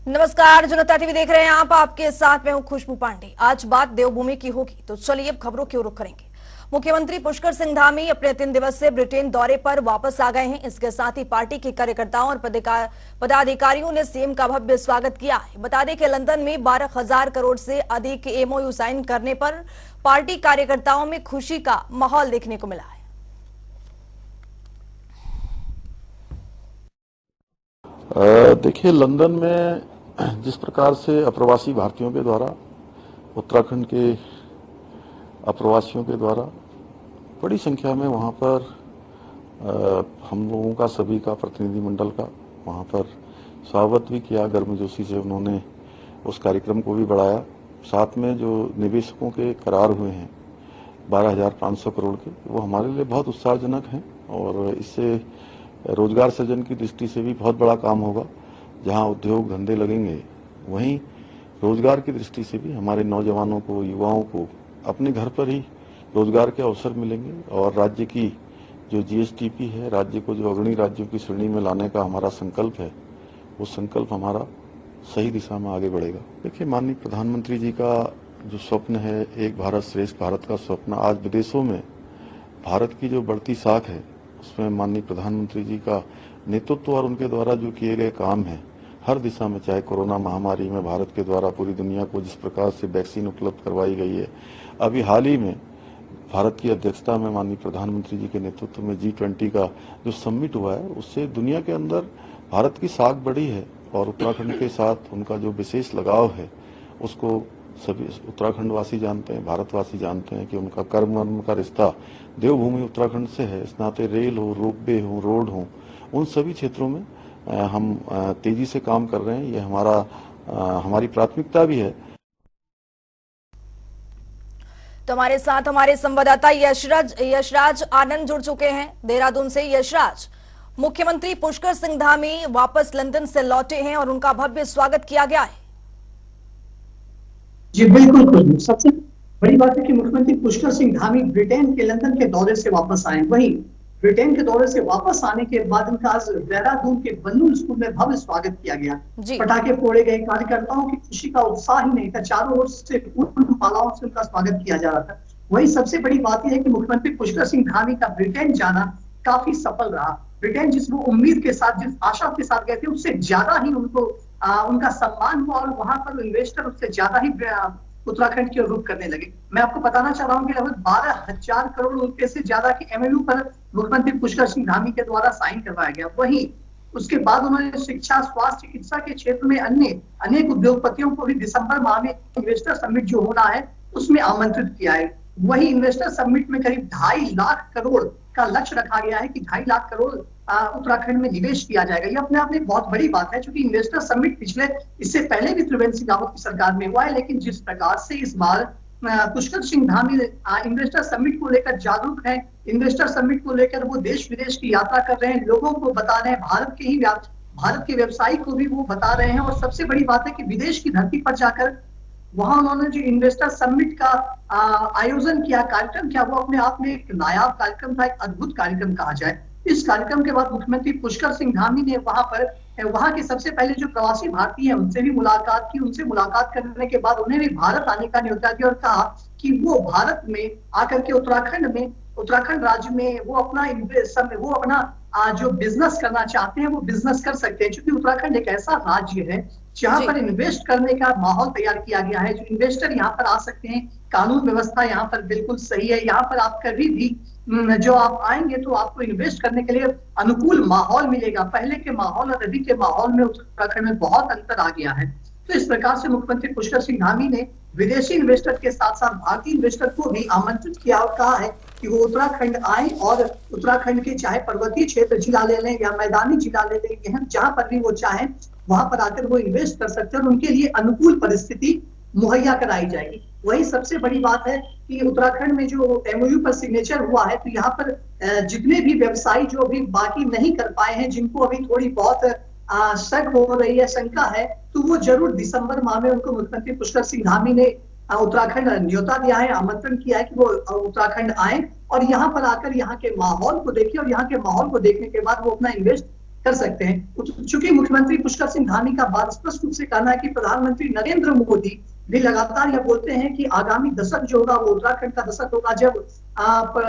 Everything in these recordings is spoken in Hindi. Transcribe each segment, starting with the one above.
नमस्कार, जनता टीवी देख रहे हैं आप। आपके साथ मैं हूं खुशबू पांडे। आज बात देवभूमि की होगी, तो चलिए अब खबरों की ओर रुख करेंगे। मुख्यमंत्री पुष्कर सिंह धामी अपने 3 दिवसीय ब्रिटेन दौरे पर वापस आ गए हैं। इसके साथ ही पार्टी के कार्यकर्ताओं और पदाधिकारियों ने सीएम का भव्य स्वागत किया है। बता दें कि लंदन में 12,000 करोड़ से अधिक एमओयू साइन करने पर पार्टी कार्यकर्ताओं में खुशी का माहौल देखने को मिला है। देखिए, लंदन में जिस प्रकार से अप्रवासी भारतीयों के द्वारा, उत्तराखंड के अप्रवासियों के द्वारा बड़ी संख्या में वहाँ पर हम लोगों का, सभी का, प्रतिनिधिमंडल का वहाँ पर स्वागत भी किया। गर्मजोशी से उन्होंने उस कार्यक्रम को भी बढ़ाया। साथ में जो निवेशकों के करार हुए हैं 12,500 करोड़ के, वो हमारे लिए बहुत उत्साहजनक हैं और इससे रोजगार सृजन की दृष्टि से भी बहुत बड़ा काम होगा। जहां उद्योग धंधे लगेंगे, वहीं रोजगार की दृष्टि से भी हमारे नौजवानों को, युवाओं को अपने घर पर ही रोजगार के अवसर मिलेंगे। और राज्य की जो जीएसटीपी है, राज्य को जो अग्रणी राज्यों की श्रेणी में लाने का हमारा संकल्प है, वो संकल्प हमारा सही दिशा में आगे बढ़ेगा। देखिए, माननीय प्रधानमंत्री जी का जो स्वप्न है, एक भारत श्रेष्ठ भारत का स्वप्न, आज विदेशों में भारत की जो बढ़ती साख है, उसमें माननीय प्रधानमंत्री जी का नेतृत्व और उनके द्वारा जो किए गए काम हैं हर दिशा में, चाहे कोरोना महामारी में भारत के द्वारा पूरी दुनिया को जिस प्रकार से वैक्सीन उपलब्ध करवाई गई है, अभी हाल ही में भारत की अध्यक्षता में माननीय प्रधानमंत्री जी के नेतृत्व में G20 का जो समिट हुआ है, उससे दुनिया के अंदर भारत की साख बढ़ी है। और उत्तराखंड के साथ उनका जो विशेष लगाव है, उसको सभी उत्तराखंड वासी जानते हैं, भारतवासी जानते हैं कि उनका कर्म का रिश्ता देवभूमि उत्तराखंड से है। इस नाते रेल हो, रोपवे हो, रोड हो, उन सभी क्षेत्रों में हम तेजी से काम कर रहे हैं। ये हमारी प्राथमिकता भी है। तो हमारे साथ हमारे संवाददाता यशराज आनंद जुड़ चुके हैं देहरादून से। यशराज, मुख्यमंत्री पुष्कर सिंह धामी वापस लंदन से लौटे हैं और उनका भव्य स्वागत किया गया है। जी बिल्कुल खुशबू, सबसे बड़ी बात है कि मुख्यमंत्री पुष्कर सिंह धामी ब्रिटेन के लंदन के दौरे से वापस आए। वहीं ब्रिटेन के दौरे से वापस आने के बाद उनका आज देहरादून के बन्नू स्कूल में भव्य स्वागत किया गया। पटाखे फोड़े गए, कार्यकर्ताओं की खुशी का उत्साह ही नहीं था, चारों ओर से फूल मालाओं से उनका स्वागत किया जा रहा था। वही सबसे बड़ी बात यह है कि मुख्यमंत्री पुष्कर सिंह धामी का ब्रिटेन जाना काफी सफल रहा। ब्रिटेन जिस वो उम्मीद के साथ, जिस आशा के साथ गए थे, उससे ज्यादा ही उनको उनका सम्मान हुआ और वहां पर इन्वेस्टर उससे ज्यादा ही उत्तराखंड की ओर रुख करने लगे। मैं आपको बताना चाह रहा हूँ कि लगभग 12,000 करोड़ रुपए से ज्यादा के एमओयू पर मुख्यमंत्री पुष्कर सिंह धामी के द्वारा साइन करवाया गया। वहीं उसके बाद उन्होंने शिक्षा, स्वास्थ्य, चिकित्सा के क्षेत्र में अन्य अनेक उद्योगपतियों को भी दिसंबर माह में इन्वेस्टर समिट जो होना है उसमें आमंत्रित किया है। वही इन्वेस्टर समिट में करीब 2.5 लाख करोड़ का लक्ष्य रखा गया है कि 2.5 लाख करोड़ उत्तराखंड में निवेश किया जाएगा। ये अपने आप में बहुत बड़ी बात है, क्योंकि इन्वेस्टर समिट इससे पहले भी त्रिवेंद्र सिंह रावत की सरकार में हुआ है, लेकिन जिस प्रकार से इस बार पुष्कर सिंह धामी इन्वेस्टर समिट को लेकर जागरूक है, इन्वेस्टर समिट को लेकर वो देश विदेश की यात्रा कर रहे हैं, लोगों को बता रहे हैं, भारत के व्यवसायी को भी वो बता रहे हैं। और सबसे बड़ी बात है कि विदेश की धरती पर जाकर वहां उन्होंने जो इन्वेस्टर समिट का आयोजन किया, कार्यक्रम किया, वो अपने आप में एक नायाब कार्यक्रम था, एक अद्भुत कार्यक्रम कहा जाए। इस कार्यक्रम के बाद मुख्यमंत्री पुष्कर सिंह धामी ने वहां के सबसे पहले जो प्रवासी भारतीय हैं उनसे भी मुलाकात की। उनसे मुलाकात करने के बाद उन्हें भी भारत आने का न्योता दिया और कहा कि वो भारत में आकर के उत्तराखंड राज्य में वो अपना जो बिजनेस करना चाहते हैं वो बिजनेस कर सकते हैं, क्योंकि उत्तराखंड एक ऐसा राज्य है जहां पर इन्वेस्ट करने का माहौल तैयार किया गया है। जो इन्वेस्टर यहाँ पर आ सकते हैं, कानून व्यवस्था यहाँ पर बिल्कुल सही है। यहाँ पर आप कभी भी जो आप आएंगे तो आपको इन्वेस्ट करने के लिए अनुकूल माहौल मिलेगा। पहले के माहौल और अभी के माहौल में उत्तराखंड में बहुत अंतर आ गया है। तो इस प्रकार से मुख्यमंत्री पुष्कर सिंह धामी ने विदेशी इन्वेस्टर के साथ साथ भारतीय इन्वेस्टर को भी आमंत्रित किया और कहा है कि वो उत्तराखंड आए और उत्तराखंड के चाहे पर्वतीय क्षेत्र जिला ले लें या मैदानी जिला ले लें, जहां पर भी वो चाहें वहां पर आकर वो इन्वेस्ट कर सकते हैं और उनके लिए अनुकूल परिस्थिति मुहैया कराई जाएगी। वही सबसे बड़ी बात है कि उत्तराखंड में जो एमओयू पर सिग्नेचर हुआ है, तो यहाँ पर जितने भी व्यवसायी जो अभी बाकी नहीं कर पाए हैं, जिनको अभी थोड़ी बहुत शक हो रही है, शंका है, तो वो जरूर दिसंबर माह में उनको मुख्यमंत्री पुष्कर सिंह धामी ने उत्तराखंड न्योता दिया है, आमंत्रण किया है कि वो उत्तराखंड आए और यहाँ पर आकर यहाँ के माहौल को देखें और यहाँ के माहौल को देखने के बाद वो अपना कर सकते हैं। चूंकि मुख्यमंत्री पुष्कर सिंह धामी का बात स्पष्ट रूप से कहना है कि प्रधानमंत्री नरेंद्र मोदी भी लगातार यह बोलते हैं कि आगामी दशक जो होगा वो उत्तराखंड का दशक होगा,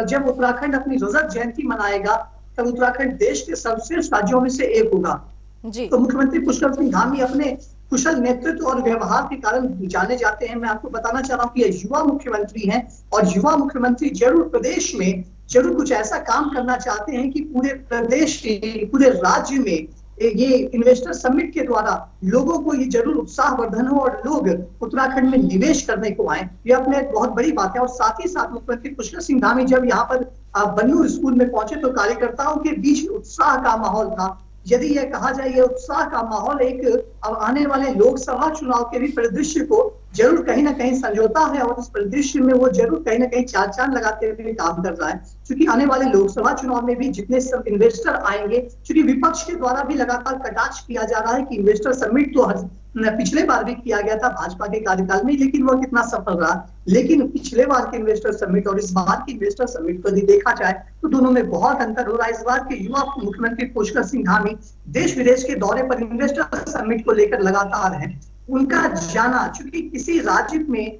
जब उत्तराखंड अपनी रजत जयंती मनाएगा तब उत्तराखंड देश के सर्वश्रेष्ठ राज्यों में से एक होगा। जी। तो मुख्यमंत्री पुष्कर सिंह धामी अपने कुशल नेतृत्व और व्यवहार के कारण जाने जाते हैं। मैं आपको बताना चाह रहा हूँ कि ये युवा मुख्यमंत्री हैं और युवा मुख्यमंत्री जरूर प्रदेश में जरूर कुछ ऐसा काम करना चाहते हैं कि पूरे प्रदेश के, पूरे राज्य में ये इन्वेस्टर समिट के द्वारा लोगों को ये जरूर उत्साहवर्धन हो और लोग उत्तराखंड में निवेश करने को आए। ये अपने एक बहुत बड़ी बात है। और साथ ही साथ मुख्यमंत्री पुष्कर सिंह धामी जब यहाँ पर बन्नूर स्कूल में पहुंचे तो कार्यकर्ताओं के बीच उत्साह का माहौल था। यदि यह कहा जाए ये उत्साह का माहौल एक अब आने वाले लोकसभा चुनाव के भी परिदृश्य को जरूर कहीं ना कहीं संजोता है और इस परिदृश्य में वो जरूर कहीं ना कहीं चार चांद लगाते हुए काम कर रहा है। क्योंकि आने वाले लोकसभा चुनाव में भी जितने सब इन्वेस्टर आएंगे, क्योंकि विपक्ष के द्वारा भी लगातार कटाक्ष किया जा रहा है कि इन्वेस्टर समिट तो पिछले बार भी किया गया था भाजपा के कार्यकाल में, लेकिन वो कितना सफल रहा। लेकिन पिछले बार के इन्वेस्टर समिट और इस बार की इन्वेस्टर समिट को यदि देखा जाए तो दोनों में बहुत अंतर हो रहा है। इस बार के युवा मुख्यमंत्री पुष्कर सिंह धामी देश विदेश के दौरे पर इन्वेस्टर समिट को लेकर लगातार है। उनका जाना, चूंकि किसी राज्य में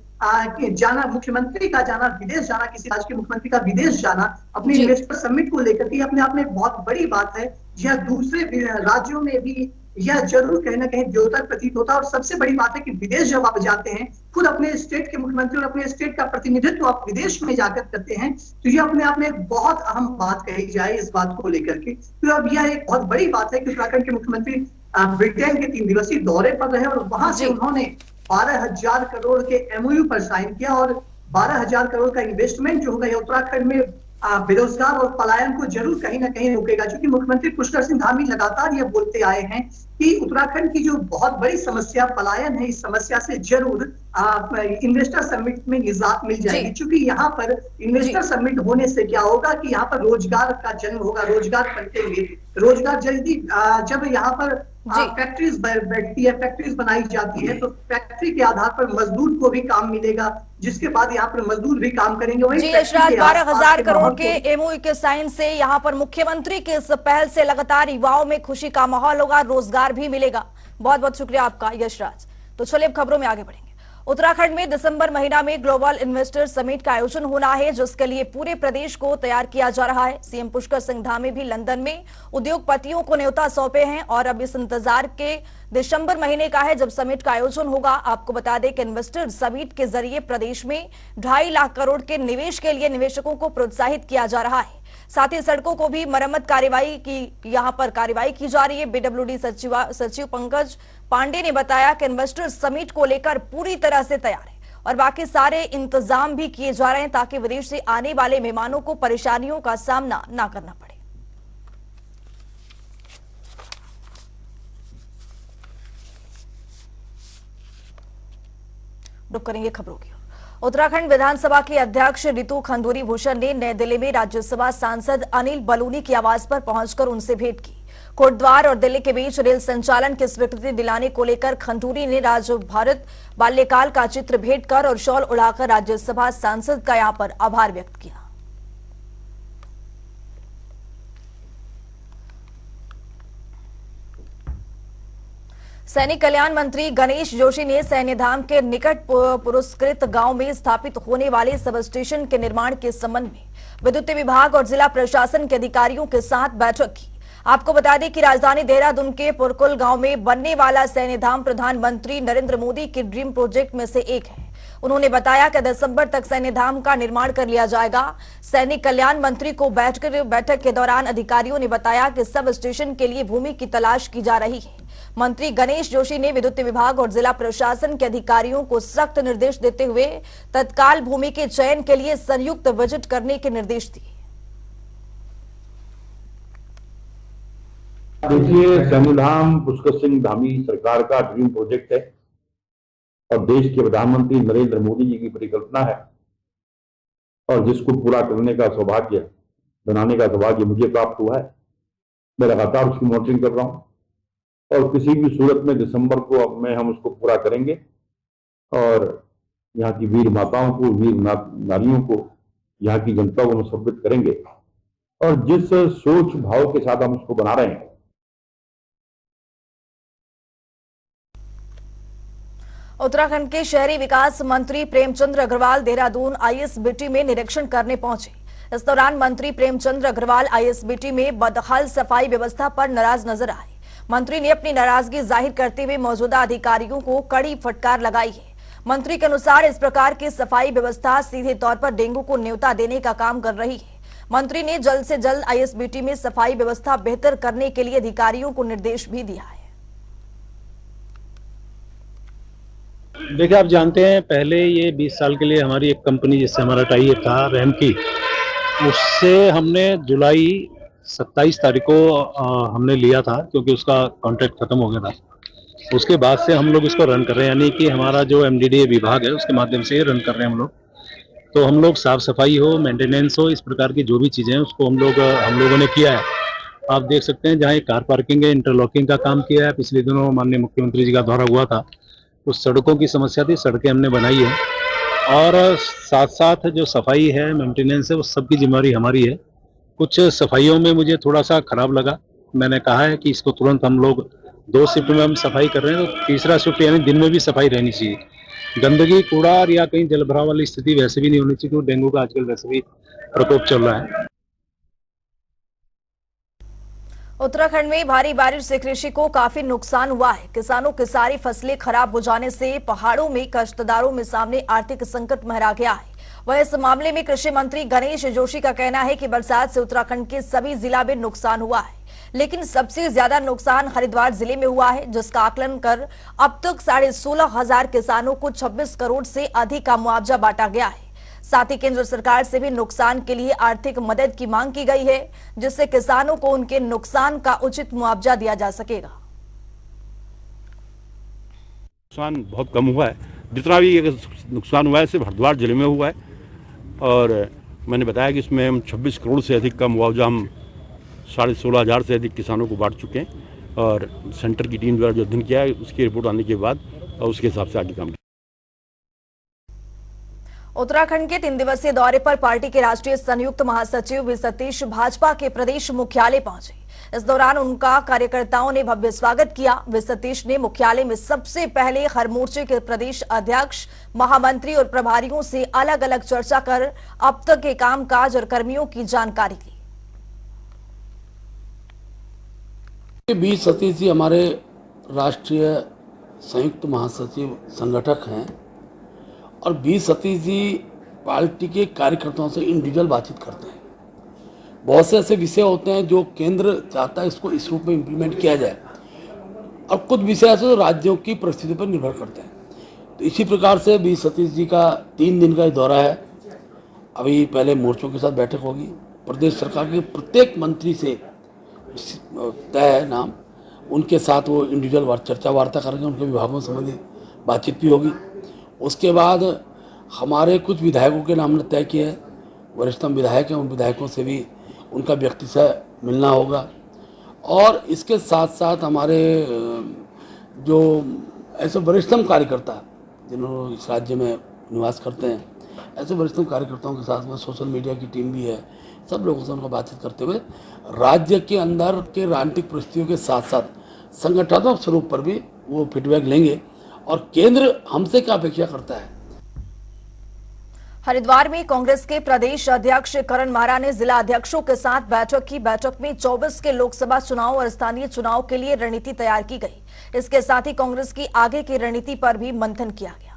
जाना, मुख्यमंत्री का जाना, विदेश जाना, किसी राज्य के मुख्यमंत्री का विदेश जाना अपने इन्वेस्टर समिट को लेकर के अपने आप में बहुत बड़ी बात है। यह दूसरे राज्यों में भी यह जरूर कहीं ना कहीं द्योतक प्रतीत होता है। और सबसे बड़ी बात है कि विदेश जब आप जाते हैं, खुद अपने स्टेट के मुख्यमंत्री और अपने स्टेट का प्रतिनिधित्व आप विदेश में जाकर करते हैं, तो यह अपने आप में एक बहुत अहम बात कही जाए इस बात को लेकर के। तो अब यह एक बहुत बड़ी बात है कि उत्तराखंड के मुख्यमंत्री ब्रिटेन के 3 दिवसीय दौरे पर रहे और वहां से उन्होंने 12,000 करोड़ के एमओयू पर साइन किया। और 12,000 करोड़ का इन्वेस्टमेंट जो होगा ये उत्तराखंड में बेरोजगार और पलायन को जरूर कहीं ना कहीं रोकेगा। क्योंकि मुख्यमंत्री पुष्कर सिंह धामी लगातार ये बोलते आए हैं कि उत्तराखंड की जो बहुत बड़ी समस्या पलायन है, इस समस्या से जरूर इन्वेस्टर समिट में निजात मिल जाएगी। क्योंकि यहाँ पर इन्वेस्टर समिट होने से क्या होगा कि यहाँ पर रोजगार का जन्म होगा, रोजगार बनते रोजगार जल्दी जब यहाँ पर फैक्ट्रीज बैठती है, फैक्ट्रीज बनाई जाती है, तो फैक्ट्री के आधार पर मजदूर को भी काम मिलेगा, जिसके बाद यहाँ पर मजदूर भी काम करेंगे। जी यशराज, 12,000 करोड़ के एमओयू के साइन से यहाँ पर मुख्यमंत्री के इस पहल से लगातार युवाओं में खुशी का माहौल होगा, रोजगार भी मिलेगा। बहुत बहुत शुक्रिया आपका यशराज। तो चलिए अब खबरों में आगे बढ़ेंगे। उत्तराखंड में दिसंबर महीना में ग्लोबल इन्वेस्टर समिट का आयोजन होना है, जिसके लिए पूरे प्रदेश को तैयार किया जा रहा है। सीएम पुष्कर सिंह धामी भी लंदन में उद्योगपतियों को न्योता सौंपे हैं और अब इस इंतजार के दिसंबर महीने का है जब समिट का आयोजन होगा। आपको बता दें कि इन्वेस्टर समिट के जरिए प्रदेश में 2.5 लाख करोड़ के निवेश के लिए निवेशकों को प्रोत्साहित किया जा रहा है। साथ ही सड़कों को भी मरम्मत कार्यवाही की यहाँ पर कार्यवाही की जा रही है। बीडब्ल्यूडी सचिव पंकज पांडे ने बताया कि इन्वेस्टर समिट को लेकर पूरी तरह से तैयार है और बाकी सारे इंतजाम भी किए जा रहे हैं ताकि विदेश से आने वाले मेहमानों को परेशानियों का सामना ना करना पड़े। रुक करेंगे खबरों की ओर। उत्तराखंड विधानसभा के अध्यक्ष रितु खंडूरी भूषण ने नई दिल्ली में राज्यसभा सांसद अनिल बलूनी की आवास पर पहुंचकर उनसे भेंट की। कोटद्वार और दिल्ली के बीच रेल संचालन की स्वीकृति दिलाने को लेकर खंडूरी ने राज्य भारत बाल्यकाल का चित्र भेंट कर और शॉल उड़ाकर राज्यसभा सांसद का यहां पर आभार व्यक्त किया। सैनिक कल्याण मंत्री गणेश जोशी ने सैन्यधाम के निकट पुरस्कृत गांव में स्थापित होने वाले सब स्टेशन के निर्माण के संबंध में विद्युत विभाग और जिला प्रशासन के अधिकारियों के साथ बैठक की। आपको बता दें कि राजधानी देहरादून के पुरकुल गांव में बनने वाला सैन्यधाम प्रधानमंत्री नरेंद्र मोदी के ड्रीम प्रोजेक्ट में से एक है। उन्होंने बताया कि दिसंबर तक सैन्यधाम का निर्माण कर लिया जाएगा। सैनिक कल्याण मंत्री को बैठक के दौरान अधिकारियों ने बताया कि सब स्टेशन के लिए भूमि की तलाश की जा रही है। मंत्री गणेश जोशी ने विद्युत विभाग और जिला प्रशासन के अधिकारियों को सख्त निर्देश देते हुए तत्काल भूमि के चयन के लिए संयुक्त विजिट करने के निर्देश दिए। देखिए, सैन्यधाम पुष्कर सिंह धामी सरकार का ड्रीम प्रोजेक्ट है और देश के प्रधानमंत्री नरेंद्र मोदी जी की परिकल्पना है और जिसको पूरा करने का सौभाग्य, बनाने का सौभाग्य मुझे प्राप्त हुआ है। मैं लगातार उसकी मॉनिटरिंग कर रहा हूँ और किसी भी सूरत में दिसंबर को में हम उसको पूरा करेंगे और यहाँ की वीर माताओं को, वीर नारियों को, यहाँ की जनता को हम सम्मिलित करेंगे। और जिस सोच भाव के साथ हम उसको बना रहे हैं उत्तराखंड के शहरी विकास मंत्री प्रेमचंद अग्रवाल देहरादून आईएसबीटी में निरीक्षण करने पहुंचे। इस दौरान मंत्री प्रेमचंद अग्रवाल आईएसबीटी में बदहाल सफाई व्यवस्था पर नाराज नजर आए। मंत्री ने अपनी नाराजगी जाहिर करते हुए मौजूदा अधिकारियों को कड़ी फटकार लगाई है। मंत्री के अनुसार इस प्रकार की सफाई व्यवस्था सीधे तौर पर डेंगू को न्योता देने का काम कर रही है। मंत्री ने जल्द से जल्द आईएसबीटी में सफाई व्यवस्था बेहतर करने के लिए अधिकारियों को निर्देश भी दिया है। देखिए, आप जानते हैं पहले ये 20 साल के लिए हमारी एक कंपनी जिससे हमारा टाई अप था रैमकी, उससे हमने जुलाई 27 तारीख को हमने लिया था, क्योंकि उसका कॉन्ट्रैक्ट खत्म हो गया था। उसके बाद से हम लोग इसको रन कर रहे हैं, यानी कि हमारा जो एमडीडीए विभाग है उसके माध्यम से रन कर रहे हैं हम लोग। तो हम लोग साफ सफाई हो, मेंटेनेंस हो, इस प्रकार की जो भी चीजें हैं उसको हम लोगों ने किया है। आप देख सकते हैं जहाँ कार पार्किंग है, इंटरलॉकिंग का काम किया है। पिछले दिनों माननीय मुख्यमंत्री जी का दौरा हुआ था, उस सड़कों की समस्या थी, सड़कें हमने बनाई है। और साथ साथ जो सफाई है, मेंटेनेंस है, वो सबकी जिम्मेदारी हमारी है। कुछ सफाइयों में मुझे थोड़ा सा खराब लगा, मैंने कहा है कि इसको तुरंत हम लोग 2 शिफ्ट में हम सफाई कर रहे हैं, तो तीसरा शिफ्ट यानी दिन में भी सफाई रहनी चाहिए। गंदगी, कूड़ा या कहीं जल भराव वाली स्थिति वैसे भी नहीं होनी चाहिए, क्योंकि डेंगू का आजकल वैसे भी प्रकोप चल रहा है। उत्तराखंड में भारी बारिश से कृषि को काफी नुकसान हुआ है। किसानों की सारी फसलें खराब हो जाने से पहाड़ों में काश्तकारों में सामने आर्थिक संकट महरा गया है। वह इस मामले में कृषि मंत्री गणेश जोशी का कहना है कि बरसात से उत्तराखंड के सभी जिला में नुकसान हुआ है, लेकिन सबसे ज्यादा नुकसान हरिद्वार जिले में हुआ है, जिसका आकलन कर अब तक 16,500 किसानों को 26 करोड़ से अधिक का मुआवजा बांटा गया है। साथ ही केंद्र सरकार से भी नुकसान के लिए आर्थिक मदद की मांग की गई है, जिससे किसानों को उनके नुकसान का उचित मुआवजा दिया जा सकेगा। नुकसान बहुत कम हुआ है, जितना भी नुकसान हुआ है सिर्फ हरिद्वार जिले में हुआ है। और मैंने बताया कि इसमें हम 26 करोड़ से अधिक का मुआवजा हम 16,500 से अधिक किसानों को बांट चुके हैं। और सेंटर की टीम द्वारा जो अध्ययन किया है उसकी रिपोर्ट आने के बाद उसके हिसाब से आगे काम किया। उत्तराखंड के 3 दिवसीय दौरे पर पार्टी के राष्ट्रीय संयुक्त महासचिव वी सतीश भाजपा के प्रदेश मुख्यालय पहुंचे। इस दौरान उनका कार्यकर्ताओं ने भव्य स्वागत किया। वी सतीश ने मुख्यालय में सबसे पहले हर मोर्चे के प्रदेश अध्यक्ष, महामंत्री और प्रभारियों से अलग अलग चर्चा कर अब तक के कामकाज और कर्मियों की जानकारी ली। वी सतीश जी हमारे राष्ट्रीय संयुक्त महासचिव संगठक हैं और वी सतीश जी पार्टी के कार्यकर्ताओं से इंडिविजुअल बातचीत करते हैं। बहुत से ऐसे विषय होते हैं जो केंद्र चाहता है इसको इस रूप में इम्प्लीमेंट किया जाए, और कुछ विषय ऐसे तो राज्यों की परिस्थिति पर निर्भर करते हैं। तो इसी प्रकार से वी सतीश जी का 3 दिन का दौरा है। अभी पहले मोर्चों के साथ बैठक होगी, प्रदेश सरकार के प्रत्येक मंत्री से तय है नाम, उनके साथ वो इंडिविजुअल चर्चा वार्ता करेंगे, उनके विभागों संबंधी बातचीत भी होगी। उसके बाद हमारे कुछ विधायकों के नाम ने तय किए हैं, वरिष्ठतम विधायक हैं, उन विधायकों से भी उनका व्यक्ति से मिलना होगा। और इसके साथ साथ हमारे जो ऐसे वरिष्ठतम कार्यकर्ता जिन्होंने इस राज्य में निवास करते हैं, ऐसे वरिष्ठतम कार्यकर्ताओं के साथ में सोशल मीडिया की टीम भी है, सब लोगों से उनको बातचीत करते हुए राज्य के अंदर के राजनीतिक परिस्थितियों के साथ साथ संगठनात्मक स्वरूप पर भी वो फीडबैक लेंगे और केंद्र हमसे क्या अपेक्षा करता है। हरिद्वार में कांग्रेस के प्रदेश अध्यक्ष करण मारा ने जिला अध्यक्षों के साथ बैठक की। बैठक में 24 के लोकसभा चुनाव और स्थानीय चुनाव के लिए रणनीति तैयार की गई। इसके साथ ही कांग्रेस की आगे की रणनीति पर भी मंथन किया गया।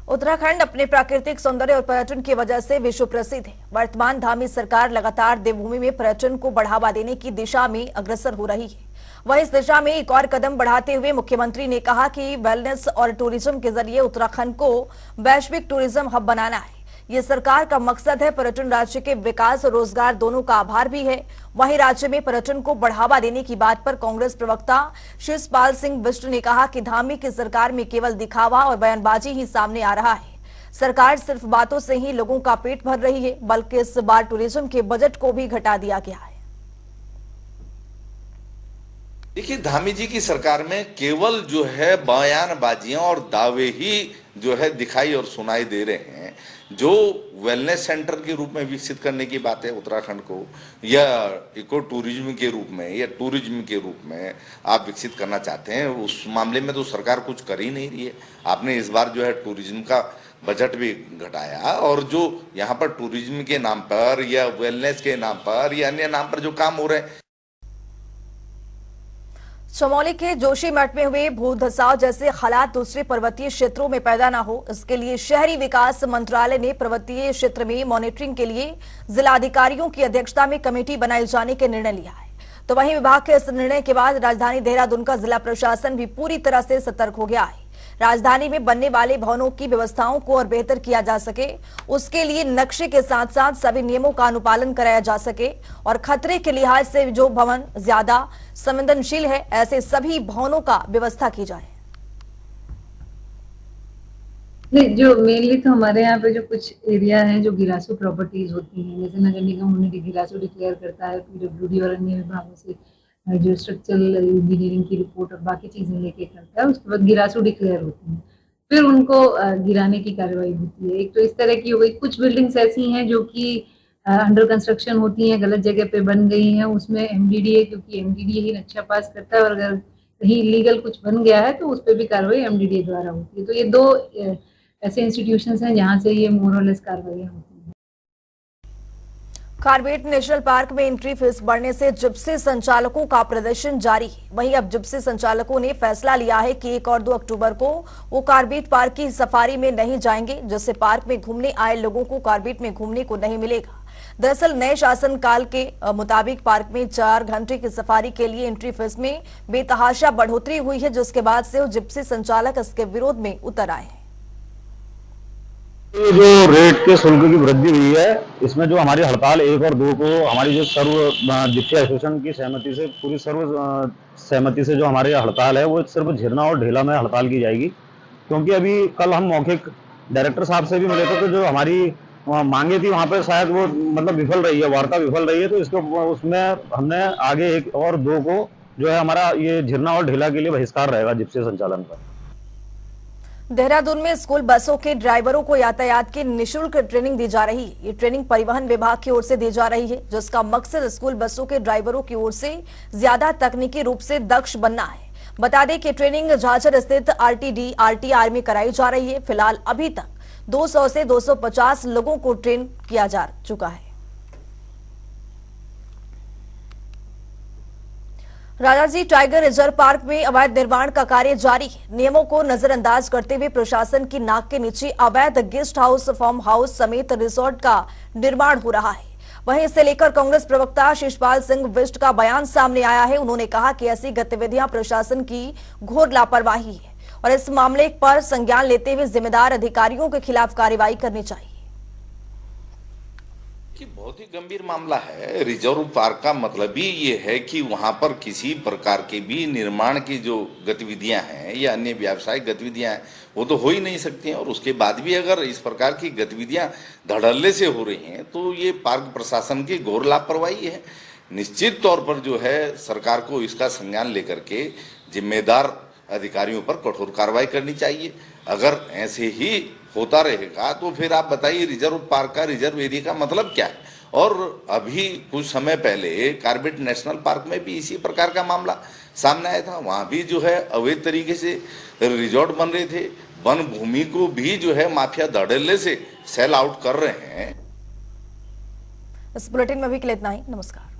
उत्तराखंड अपने प्राकृतिक सौंदर्य और पर्यटन की वजह से विश्व प्रसिद्ध है। वर्तमान धामी सरकार लगातार देवभूमि में पर्यटन को बढ़ावा देने की दिशा में अग्रसर हो रही है। वह इस दिशा में एक और कदम बढ़ाते हुए मुख्यमंत्री ने कहा कि वेलनेस और टूरिज्म के जरिए उत्तराखंड को वैश्विक टूरिज्म हब बनाना है। ये सरकार का मकसद है। पर्यटन राज्य के विकास और रोजगार दोनों का आधार भी है। वहीं राज्य में पर्यटन को बढ़ावा देने की बात पर कांग्रेस प्रवक्ता शिवपाल सिंह बिष्ट ने कहा कि धामी की सरकार में केवल दिखावा और बयानबाजी ही सामने आ रहा है। सरकार सिर्फ बातों से ही लोगों का पेट भर रही है, बल्कि इस बार टूरिज्म के बजट को भी घटा दिया गया है। देखिए, धामी जी की सरकार में केवल जो है बयानबाजियां और दावे ही जो है दिखाई और सुनाई दे रहे हैं। जो वेलनेस सेंटर के रूप में विकसित करने की बात है उत्तराखंड को, या इको टूरिज्म के रूप में या टूरिज्म के रूप में आप विकसित करना चाहते हैं, उस मामले में तो सरकार कुछ कर ही नहीं रही है। आपने इस बार जो है टूरिज्म का बजट भी घटाया, और जो यहाँ पर टूरिज्म के नाम पर या वेलनेस के नाम पर या अन्य नाम पर जो काम हो रहे हैं। चमोली के जोशीमठ में हुए भूधसाव जैसे हालात दूसरे पर्वतीय क्षेत्रों में पैदा न हो, इसके लिए शहरी विकास मंत्रालय ने पर्वतीय क्षेत्र में मॉनिटरिंग के लिए जिलाधिकारियों की अध्यक्षता में कमेटी बनाए जाने के निर्णय लिया है। तो वहीं विभाग के इस निर्णय के बाद राजधानी देहरादून का जिला प्रशासन भी पूरी तरह से सतर्क हो गया है। राजधानी में बनने वाले भवनों की व्यवस्थाओं को और बेहतर किया जा सके, उसके लिए नक्शे के साथ साथ सभी नियमों का अनुपालन कराया जा सके, और खतरे के लिहाज से जो भवन ज्यादा संवेदनशील है ऐसे सभी भवनों का व्यवस्था की जाए। नहीं, जो मेनली तो हमारे यहाँ पे जो कुछ एरिया है जो गिरासू प्रॉपर्टीज होती हैं, जैसे नगर निगम उन्हें गिरासू डिक्लेयर करता है, पीडब्ल्यूडी और अन्य विभागों से जो स्ट्रक्चरल इंजीनियरिंग की रिपोर्ट और बाकी चीजें लेके करता है, उसके बाद गिरासू डिक्लेयर होती है, फिर उनको गिराने की कार्रवाई होती है। एक तो इस तरह की हो गई। कुछ बिल्डिंग्स ऐसी हैं जो कि अंडर कंस्ट्रक्शन होती हैं, गलत जगह पे बन गई हैं, उसमें एमडीडीए, क्योंकि एमडीडीए ही नक्शा पास करता है, और अगर कहीं इलीगल कुछ बन गया है तो उस पर भी कार्रवाई एमडीडीए द्वारा होती है। तो ये दो ऐसे इंस्टीट्यूशंस हैं जहां से ये मोर और लेस कार्रवाइयां होती हैं। कार्बेट नेशनल पार्क में एंट्री फीस बढ़ने से जिप्सी संचालकों का प्रदर्शन जारी है। वहीं अब जिप्सी संचालकों ने फैसला लिया है कि 1 और 2 अक्टूबर को वो कार्बेट पार्क की सफारी में नहीं जाएंगे, जिससे पार्क में घूमने आए लोगों को कार्बेट में घूमने को नहीं मिलेगा। दरअसल नए शासन काल के मुताबिक पार्क में 4 घंटे की सफारी के लिए एंट्री फीस में बेतहाशा बढ़ोतरी हुई है, जिसके बाद से जिप्सी संचालक इसके विरोध में उतर आए हैं। ये जो रेट के शुल्क की वृद्धि हुई है, इसमें जो हमारी हड़ताल 1 और 2 को हमारी जो सर्व जिप्सी एसोसिएशन की सहमति से, पूरी सर्व सहमति से जो हमारी हड़ताल है वो सिर्फ झिरना और ढेला में हड़ताल की जाएगी। क्योंकि अभी कल हम मौखिक डायरेक्टर साहब से भी मिले थे, तो जो हमारी मांगे थी वहाँ पर शायद वो मतलब विफल रही है, वार्ता विफल रही है। तो इसको उसमें हमने आगे 1 और 2 को जो है हमारा ये झिरना और ढेला के लिए बहिष्कार रहेगा जिप्सी संचालन पर। देहरादून में स्कूल बसों के ड्राइवरों को यातायात की निःशुल्क ट्रेनिंग दी जा रही है। ये ट्रेनिंग परिवहन विभाग की ओर से दी जा रही है, जिसका मकसद स्कूल बसों के ड्राइवरों की ओर से ज्यादा तकनीकी रूप से दक्ष बनना है। बता दें कि ट्रेनिंग झाझर स्थित आरटीडी आरटीआर में कराई जा रही है। फिलहाल अभी तक 200 से 250 लोगों को ट्रेन किया जा चुका है। राजाजी टाइगर रिजर्व पार्क में अवैध निर्माण का कार्य जारी है। नियमों को नजरअंदाज करते हुए प्रशासन की नाक के नीचे अवैध गेस्ट हाउस, फार्म हाउस समेत रिसोर्ट का निर्माण हो रहा है। वहीं इसे लेकर कांग्रेस प्रवक्ता शिषपाल सिंह बिष्ट का बयान सामने आया है। उन्होंने कहा कि ऐसी गतिविधियां प्रशासन की घोर लापरवाही है और इस मामले पर संज्ञान लेते हुए जिम्मेदार अधिकारियों के खिलाफ कार्रवाई करनी चाहिए। कि बहुत ही गंभीर मामला है। रिजर्व पार्क का मतलब ही ये है कि वहां पर किसी प्रकार के भी निर्माण की जो गतिविधियां हैं या अन्य व्यावसायिक गतिविधियां हैं वो तो हो ही नहीं सकती हैं, और उसके बाद भी अगर इस प्रकार की गतिविधियां धड़ल्ले से हो रही हैं तो ये पार्क प्रशासन की घोर लापरवाही है। निश्चित तौर पर जो है सरकार को इसका संज्ञान लेकर के जिम्मेदार अधिकारियों पर कठोर कार्रवाई करनी चाहिए। अगर ऐसे ही होता रहेगा तो फिर आप बताइए रिजर्व पार्क का, रिजर्व एरिया का मतलब क्या है। और अभी कुछ समय पहले कार्बेट नेशनल पार्क में भी इसी प्रकार का मामला सामने आया था। वहां भी जो है अवैध तरीके से रिजॉर्ट बन रहे थे, वन भूमि को भी जो है माफिया धड़ल्ले से सेल आउट कर रहे हैं। इस बुलेटिन में अभी के लिए इतना ही। नमस्कार।